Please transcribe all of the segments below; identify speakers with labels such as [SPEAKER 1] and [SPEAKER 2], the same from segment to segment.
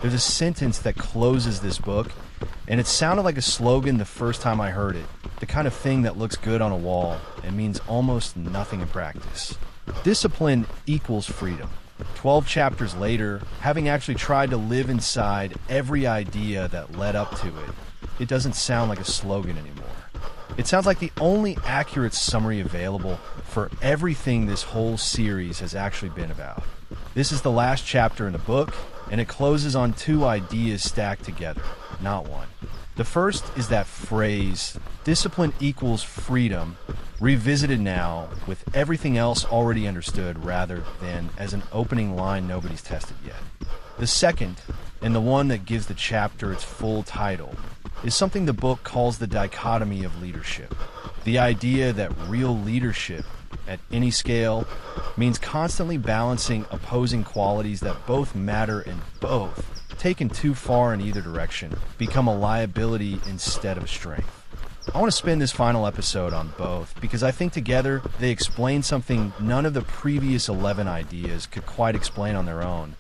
[SPEAKER 1] There's a sentence that closes this book, and it sounded like a slogan the first time I heard it. The kind of thing that looks good on a wall and means almost nothing in practice. Discipline equals freedom. 12 chapters later, having actually tried to live inside every idea that led up to it, it doesn't sound like a slogan anymore. It sounds like the only accurate summary available for everything this whole series has actually been about. This is the last chapter in the book, and it closes on two ideas stacked together, not one. The first is that phrase, discipline equals freedom, revisited now with everything else already understood rather than as an opening line nobody's tested yet. The second, and the one that gives the chapter its full title, is something the book calls the dichotomy of leadership. The idea that real leadership, at any scale, means constantly balancing opposing qualities that both matter and both, taken too far in either direction, become a liability instead of a strength. I want to spend this final episode on both because I think together they explain something none of the previous 11 ideas could quite explain on their own.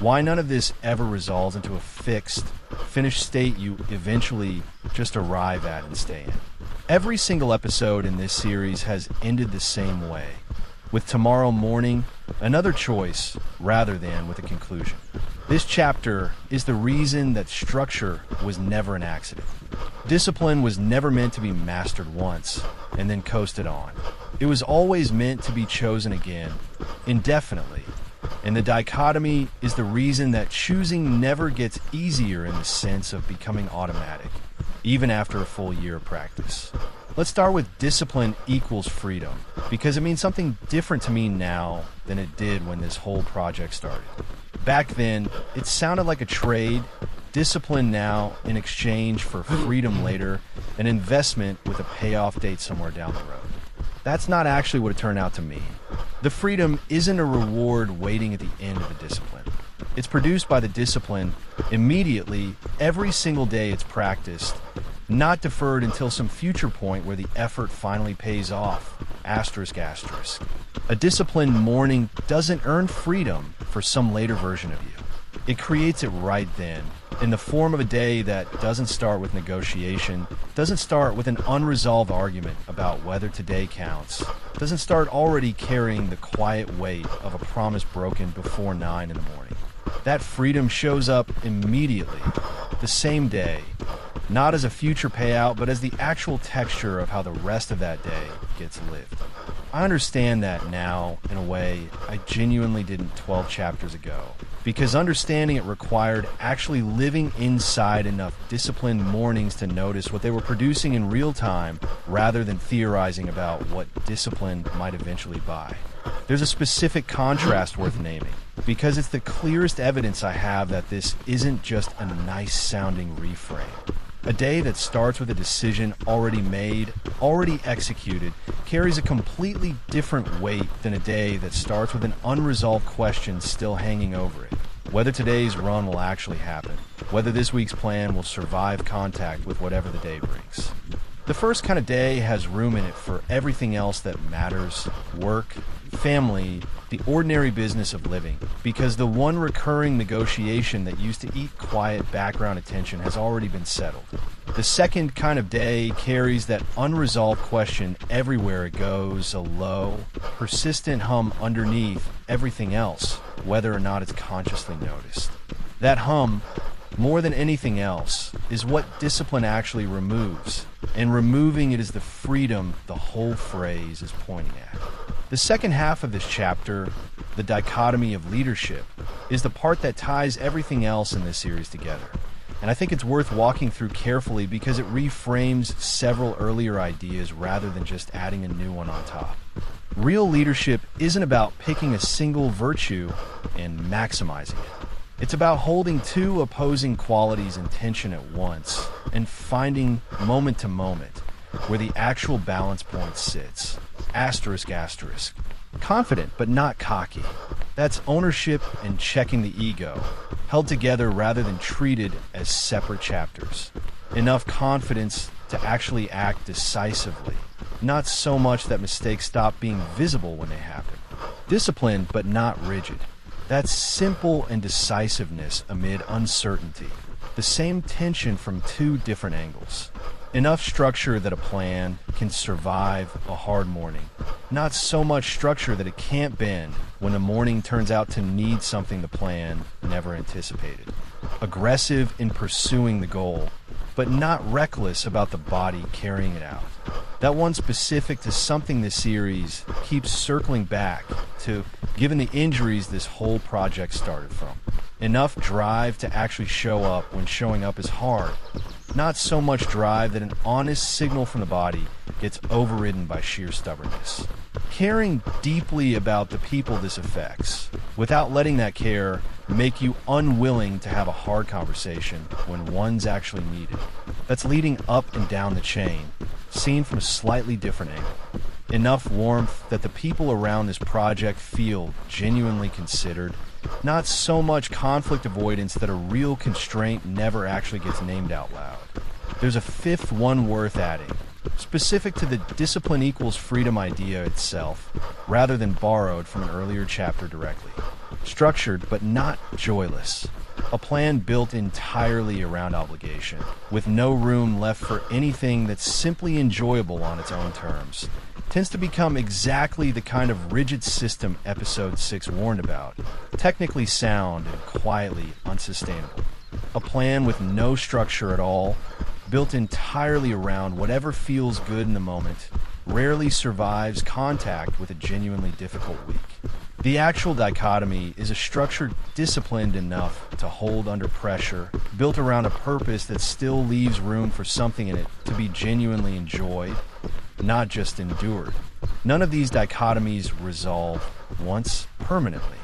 [SPEAKER 1] Why none of this ever resolves into a fixed, finished state you eventually just arrive at and stay in. Every single episode in this series has ended the same way, with tomorrow morning another choice rather than with a conclusion. This chapter is the reason that structure was never an accident. Discipline was never meant to be mastered once and then coasted on. It was always meant to be chosen again, indefinitely. And the dichotomy is the reason that choosing never gets easier in the sense of becoming automatic, even after a full year of practice. Let's start with discipline equals freedom, because it means something different to me now than it did when this whole project started. Back then, it sounded like a trade, discipline now in exchange for freedom later, an investment with a payoff date somewhere down the road. That's not actually what it turned out to mean. The freedom isn't a reward waiting at the end of the discipline. It's produced by the discipline immediately, every single day it's practiced, not deferred until some future point where the effort finally pays off. Asterisk, asterisk. A disciplined morning doesn't earn freedom for some later version of you. It creates it right then, in the form of a day that doesn't start with negotiation, doesn't start with an unresolved argument about whether today counts, doesn't start already carrying the quiet weight of a promise broken before 9 in the morning. That freedom shows up immediately, the same day, not as a future payout, but as the actual texture of how the rest of that day gets lived. I understand that now, in a way, I genuinely didn't 12 chapters ago, because understanding it required actually living inside enough disciplined mornings to notice what they were producing in real time rather than theorizing about what discipline might eventually buy. There's a specific contrast worth naming, because it's the clearest evidence I have that this isn't just a nice-sounding reframe. A day that starts with a decision already made, already executed, carries a completely different weight than a day that starts with an unresolved question still hanging over it. Whether today's run will actually happen, whether this week's plan will survive contact with whatever the day brings. The first kind of day has room in it for everything else that matters: work, family, the ordinary business of living, because the one recurring negotiation that used to eat quiet background attention has already been settled. The second kind of day carries that unresolved question everywhere it goes, a low, persistent hum underneath everything else, whether or not it's consciously noticed. That hum, more than anything else, is what discipline actually removes, and removing it is the freedom the whole phrase is pointing at. The second half of this chapter, the dichotomy of leadership, is the part that ties everything else in this series together. And I think it's worth walking through carefully because it reframes several earlier ideas rather than just adding a new one on top. Real leadership isn't about picking a single virtue and maximizing it. It's about holding two opposing qualities in tension at once and finding moment to moment where the actual balance point sits. Asterisk, asterisk. Confident, but not cocky. That's ownership and checking the ego, held together rather than treated as separate chapters. Enough confidence to actually act decisively, not so much that mistakes stop being visible when they happen. Disciplined, but not rigid. That's simple and decisiveness amid uncertainty. The same tension from two different angles. Enough structure that a plan can survive a hard morning. Not so much structure that it can't bend when the morning turns out to need something the plan never anticipated. Aggressive in pursuing the goal, but not reckless about the body carrying it out. That one specific to something this series keeps circling back to, given the injuries this whole project started from. Enough drive to actually show up when showing up is hard. Not so much drive that an honest signal from the body gets overridden by sheer stubbornness. Caring deeply about the people this affects, without letting that care make you unwilling to have a hard conversation when one's actually needed. That's leading up and down the chain, seen from a slightly different angle. Enough warmth that the people around this project feel genuinely considered. Not so much conflict avoidance that a real constraint never actually gets named out loud. There's a fifth one worth adding, specific to the discipline equals freedom idea itself, rather than borrowed from an earlier chapter directly. Structured, but not joyless. A plan built entirely around obligation, with no room left for anything that's simply enjoyable on its own terms. Tends to become exactly the kind of rigid system Episode 6 warned about. Technically sound and quietly unsustainable. A plan with no structure at all, built entirely around whatever feels good in the moment, rarely survives contact with a genuinely difficult week. The actual dichotomy is a structure disciplined enough to hold under pressure, built around a purpose that still leaves room for something in it to be genuinely enjoyed, not just endured. None of these dichotomies resolve once permanently.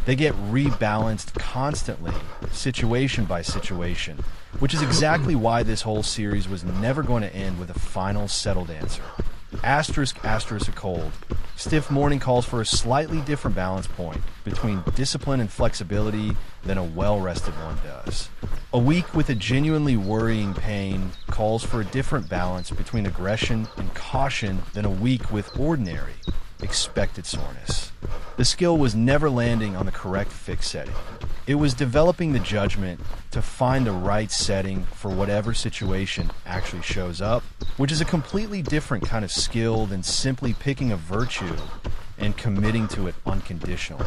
[SPEAKER 1] They get rebalanced constantly, situation by situation, which is exactly why this whole series was never going to end with a final settled answer. Asterisk a cold. Stiff morning calls for a slightly different balance point between discipline and flexibility than a well-rested one does. A week with a genuinely worrying pain calls for a different balance between aggression and caution than a week with ordinary, expected soreness. The skill was never landing on the correct fix setting. It was developing the judgment to find the right setting for whatever situation actually shows up, which is a completely different kind of skill than simply picking a virtue and committing to it unconditionally.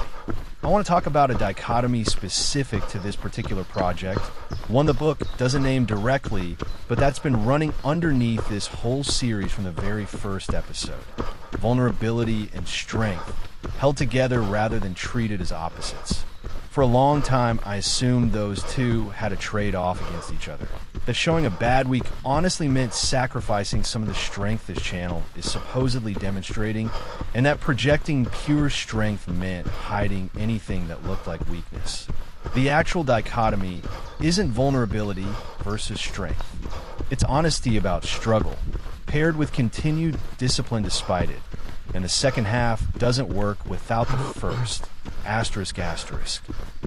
[SPEAKER 1] I want to talk about a dichotomy specific to this particular project, one the book doesn't name directly, but that's been running underneath this whole series from the very first episode. Vulnerability and strength, held together rather than treated as opposites. For a long time, I assumed those two had a trade-off against each other. That showing a bad week honestly meant sacrificing some of the strength this channel is supposedly demonstrating, and that projecting pure strength meant hiding anything that looked like weakness. The actual dichotomy isn't vulnerability versus strength. It's honesty about struggle, paired with continued discipline despite it. And the second half doesn't work without the first. Asterisk.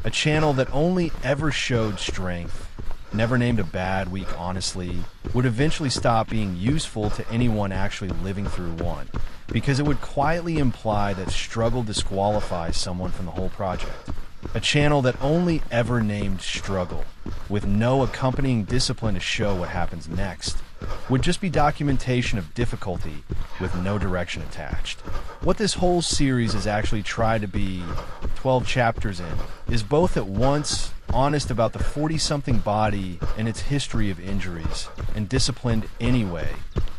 [SPEAKER 1] A channel that only ever showed strength, never named a bad week honestly, would eventually stop being useful to anyone actually living through one, because it would quietly imply that struggle disqualifies someone from the whole project. A channel that only ever named struggle, with no accompanying discipline to show what happens next, would just be documentation of difficulty with no direction attached. What this whole series has actually tried to be, 12 chapters in, is both at once honest about the 40-something body and its history of injuries, and disciplined anyway,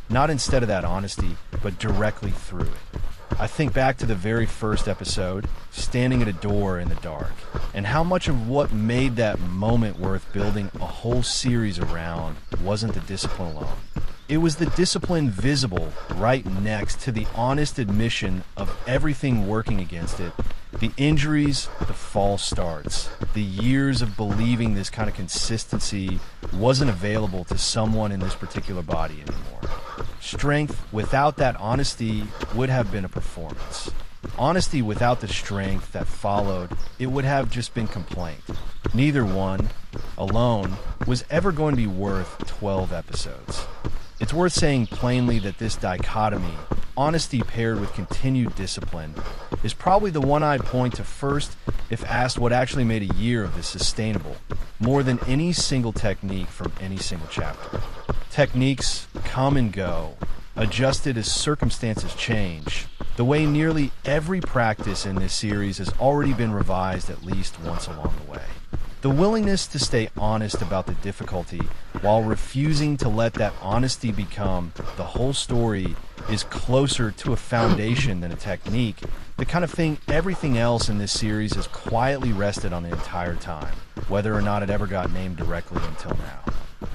[SPEAKER 1] not instead of that honesty, but directly through it. I think back to the very first episode, standing at a door in the dark, and how much of what made that moment worth building a whole series around wasn't the discipline alone. It was the discipline visible right next to the honest admission of everything working against it, the injuries, the false starts, the years of believing this kind of consistency wasn't available to someone in this particular body anymore. Strength without that honesty would have been a performance. Honesty without the strength that followed, it would have just been complaint. Neither one, alone, was ever going to be worth 12 episodes. It's worth saying plainly that this dichotomy, honesty paired with continued discipline, is probably the one I'd point to first if asked what actually made a year of this sustainable, more than any single technique from any single chapter. Techniques come and go, adjusted as circumstances change, the way nearly every practice in this series has already been revised at least once along the way. The willingness to stay honest about the difficulty while refusing to let that honesty become the whole story is closer to a foundation than a technique, the kind of thing everything else in this series has quietly rested on the entire time, whether or not it ever got named directly until now.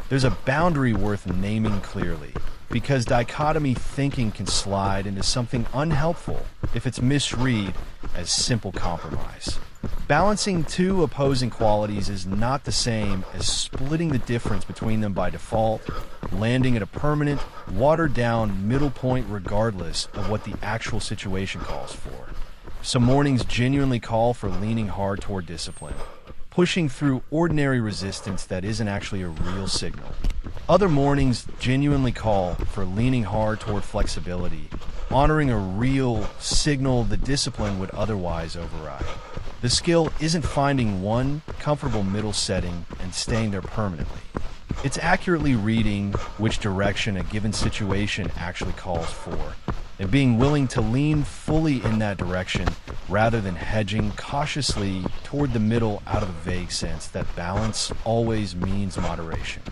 [SPEAKER 1] There's a boundary worth naming clearly, because dichotomy thinking can slide into something unhelpful if it's misread as simple compromise. Balancing two opposing qualities is not the same as splitting the difference between them by default, landing at a permanent, watered-down middle point regardless of what the actual situation calls for. Some mornings genuinely call for leaning hard toward discipline, pushing through ordinary resistance that isn't actually a real signal. Other mornings genuinely call for leaning hard toward flexibility, honoring a real signal the discipline would otherwise override. The skill isn't finding one comfortable middle setting and staying there permanently. It's accurately reading which direction a given situation actually calls for, and being willing to lean fully in that direction rather than hedging cautiously toward the middle out of the vague sense that balance always means moderation.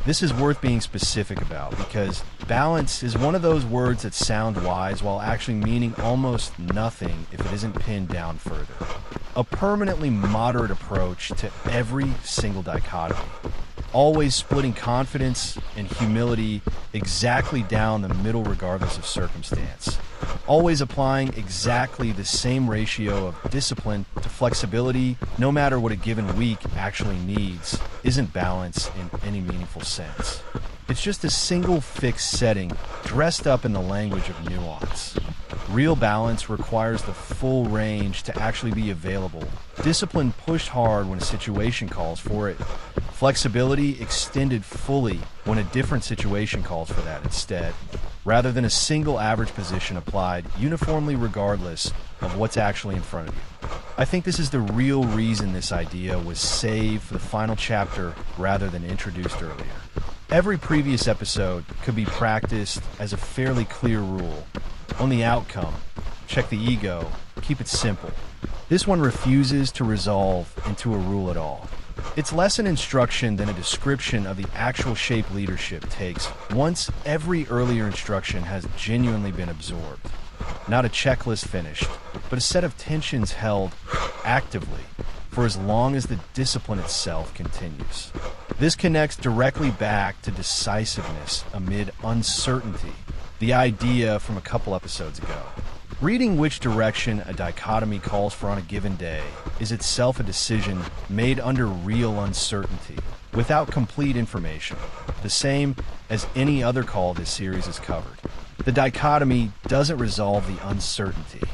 [SPEAKER 1] This is worth being specific about because balance is one of those words that sound wise while actually meaning almost nothing if it isn't pinned down further. A permanently moderate approach to every single dichotomy, always splitting confidence and humility exactly down the middle regardless of circumstance, always applying exactly the same ratio of discipline to flexibility no matter what a given week actually needs, isn't balance in any meaningful sense. It's just a single fixed setting dressed up in the language of nuance. Real balance requires the full range to actually be available. Discipline pushed hard when a situation calls for it. Flexibility extended fully when a different situation calls for that instead, rather than a single average position applied uniformly regardless of what's actually in front of you. I think this is the real reason this idea was saved for the final chapter rather than introduced earlier. Every previous episode could be practiced as a fairly clear rule. On the outcome, check the ego, keep it simple. This one refuses to resolve into a rule at all. It's less an instruction than a description of the actual shape leadership takes once every earlier instruction has genuinely been absorbed. Not a checklist finished, but a set of tensions held actively for as long as the discipline itself continues. This connects directly back to decisiveness amid uncertainty, the idea from a couple episodes ago. Reading which direction a dichotomy calls for on a given day is itself a decision made under real uncertainty, without complete information, the same as any other call this series has covered. The dichotomy doesn't resolve the uncertainty.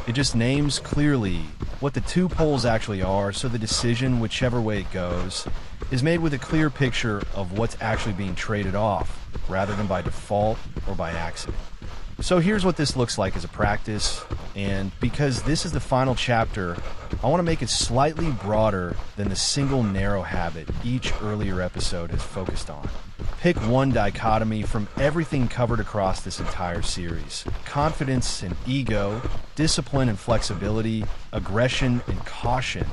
[SPEAKER 1] It just names clearly what the two poles actually are, so the decision, whichever way it goes, is made with a clear picture of what's actually being traded off, rather than by default or by accident. So here's what this looks like as a practice, and because this is the final chapter, I want to make it slightly broader than the single narrow habit each earlier episode has focused on. Pick one dichotomy from everything covered across this entire series: confidence and ego, discipline and flexibility, aggression and caution,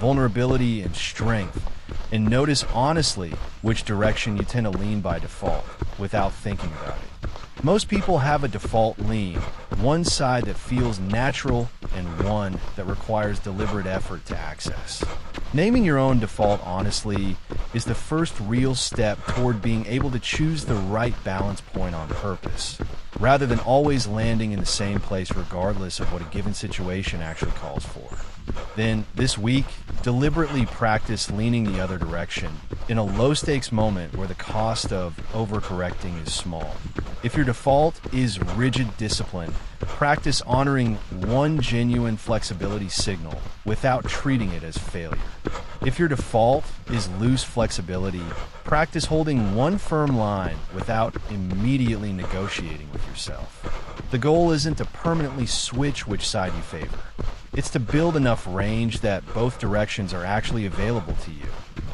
[SPEAKER 1] vulnerability and strength, and notice honestly which direction you tend to lean by default without thinking about it. Most people have a default lean, one side that feels natural and one that requires deliberate effort to access. Naming your own default honestly is the first real step toward being able to choose the right balance point on purpose, rather than always landing in the same place regardless of what a given situation actually calls for. Then, this week, deliberately practice leaning the other direction in a low-stakes moment where the cost of overcorrecting is small. If your default is rigid discipline, Practice honoring one genuine flexibility signal without treating it as failure. If your default is loose flexibility, practice holding one firm line without immediately negotiating with yourself. The goal isn't to permanently switch which side you favor. It's to build enough range that both directions are actually available to you.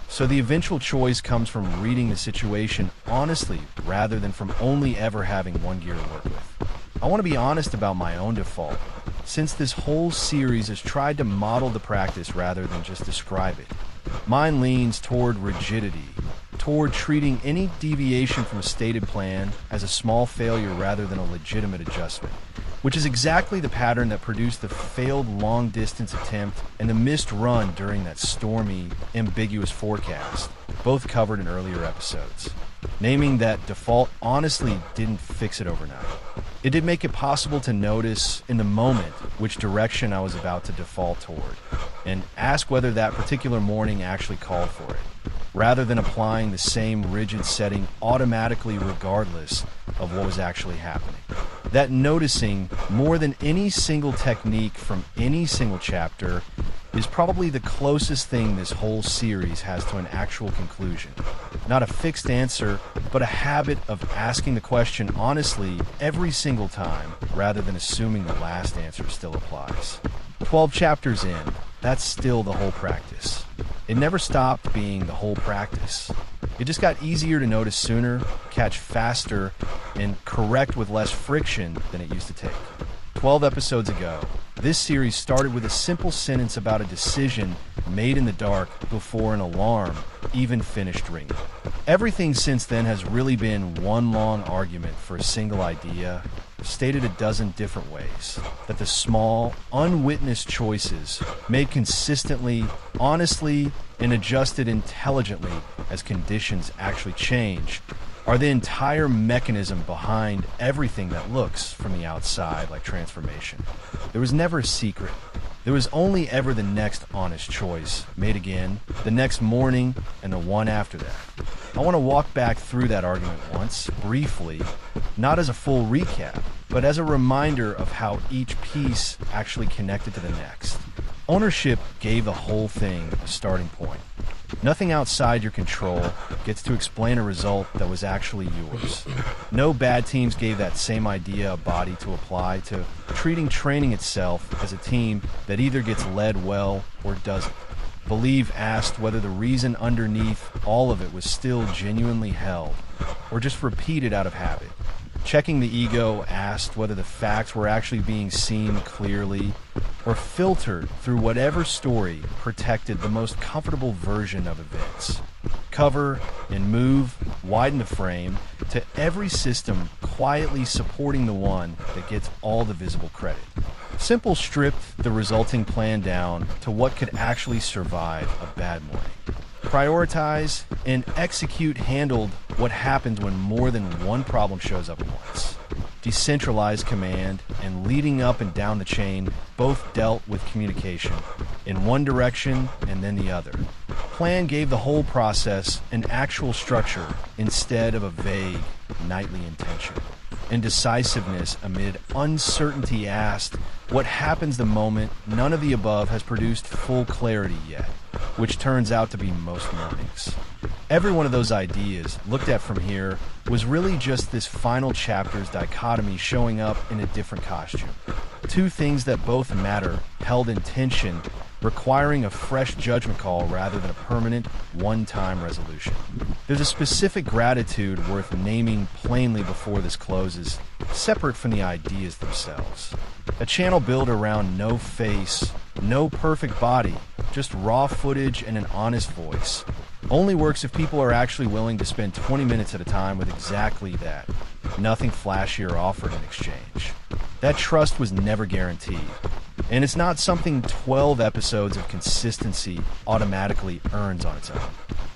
[SPEAKER 1] So the eventual choice comes from reading the situation honestly rather than from only ever having one gear to work with. I want to be honest about my own default, since this whole series has tried to model the practice rather than just describe it. Mine leans toward rigidity, toward treating any deviation from a stated plan as a small failure rather than a legitimate adjustment, which is exactly the pattern that produced the failed long-distance attempt and the missed run during that stormy, ambiguous forecast, both covered in earlier episodes. Naming that default honestly didn't fix it overnight. It did make it possible to notice in the moment which direction I was about to default toward, and ask whether that particular morning actually called for it, rather than applying the same rigid setting automatically regardless of what was actually happening. That noticing, more than any single technique from any single chapter, is probably the closest thing this whole series has to an actual conclusion. Not a fixed answer, but a habit of asking the question honestly every single time, rather than assuming the last answer still applies. 12 chapters in, that's still the whole practice. It never stopped being the whole practice. It just got easier to notice sooner, catch faster, and correct with less friction than it used to take. 12 episodes ago, this series started with a simple sentence about a decision made in the dark before an alarm even finished ringing. Everything since then has really been one long argument for a single idea, stated a dozen different ways, that the small, unwitnessed choices made consistently, honestly, and adjusted intelligently as conditions actually change are the entire mechanism behind everything that looks from the outside like transformation. There was never a secret. There was only ever the next honest choice, made again, the next morning, and the one after that. I want to walk back through that argument once, briefly, not as a full recap, but as a reminder of how each piece actually connected to the next. Ownership gave the whole thing a starting point. Nothing outside your control gets to explain a result that was actually yours. No bad teams gave that same idea a body to apply to treating training itself as a team that either gets led well or doesn't. Believe asked whether the reason underneath all of it was still genuinely held, or just repeated out of habit. Checking the ego asked whether the facts were actually being seen clearly, or filtered through whatever story protected the most comfortable version of events. Cover and move, widen the frame to every system quietly supporting the one that gets all the visible credit. Simple stripped the resulting plan down to what could actually survive a bad morning. Prioritize and execute handled what happens when more than one problem shows up at once. Decentralized command and leading up and down the chain both dealt with communication in one direction and then the other. Plan gave the whole process an actual structure instead of a vague nightly intention. And decisiveness amid uncertainty asked what happens the moment none of the above has produced full clarity yet, which turns out to be most mornings. Every one of those ideas, looked at from here, was really just this final chapter's dichotomy showing up in a different costume. Two things that both matter, held in tension, requiring a fresh judgment call rather than a permanent, one-time resolution. There's a specific gratitude worth naming plainly before this closes, separate from the ideas themselves. A channel built around no face, no perfect body, just raw footage and an honest voice. Only works if people are actually willing to spend 20 minutes at a time with exactly that. Nothing flashier offered in exchange. That trust was never guaranteed. And it's not something 12 episodes of consistency automatically earns on its own.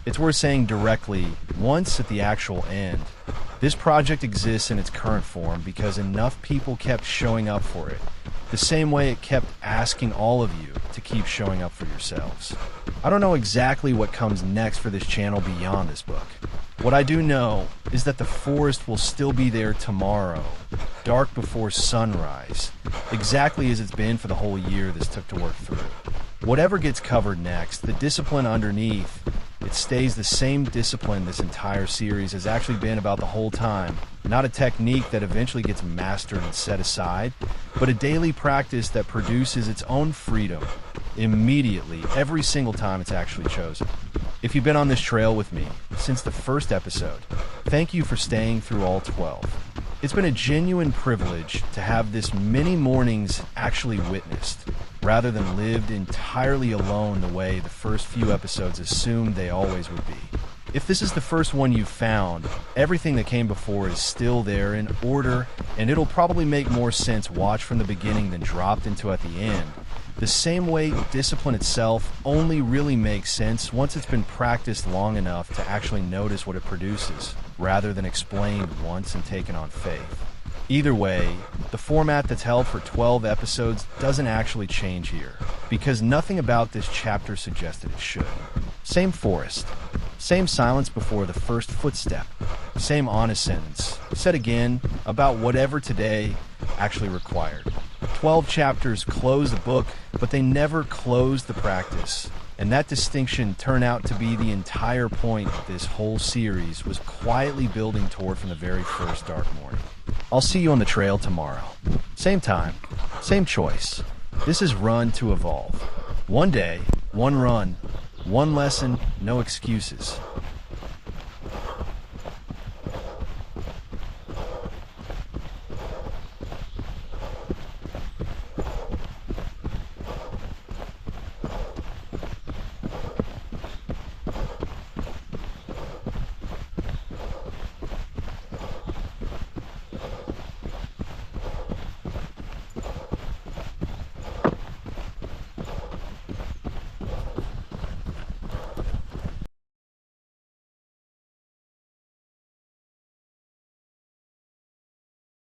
[SPEAKER 1] It's worth saying directly, once at the actual end, this project exists in its current form because enough people kept showing up for it, the same way it kept asking all of you to keep showing up for yourselves. I don't know exactly what comes next for this channel beyond this book. What I do know is that the forest will still be there tomorrow, dark before sunrise, exactly as it's been for the whole year this took to work through. Whatever gets covered next, the discipline underneath, it stays the same discipline this entire series has actually been about the whole time. Not a technique that eventually gets mastered and set aside, but a daily practice that produces its own freedom immediately, every single time it's actually chosen. If you've been on this trail with me since the first episode, thank you for staying through all 12. It's been a genuine privilege to have this many mornings actually witnessed, rather than lived entirely alone the way the first few episodes assumed they always would be. If this is the first one you've found, everything that came before is still there in order, and it'll probably make more sense watched from the beginning than dropped into at the end. The same way discipline itself only really makes sense once it's been practiced long enough to actually notice what it produces, rather than explained once and taken on faith. Either way, the format that's held for 12 episodes doesn't actually change here, because nothing about this chapter suggested it should. Same forest, same silence before the first footstep, same honest sentence, said again about whatever today actually required. 12 chapters close the book, but they never close the practice. And that distinction turned out to be the entire point this whole series was quietly building toward from the very first dark morning. I'll see you on the trail tomorrow. Same time, same choice. This is Run to Evolve. One day, one run, one lesson, no excuses.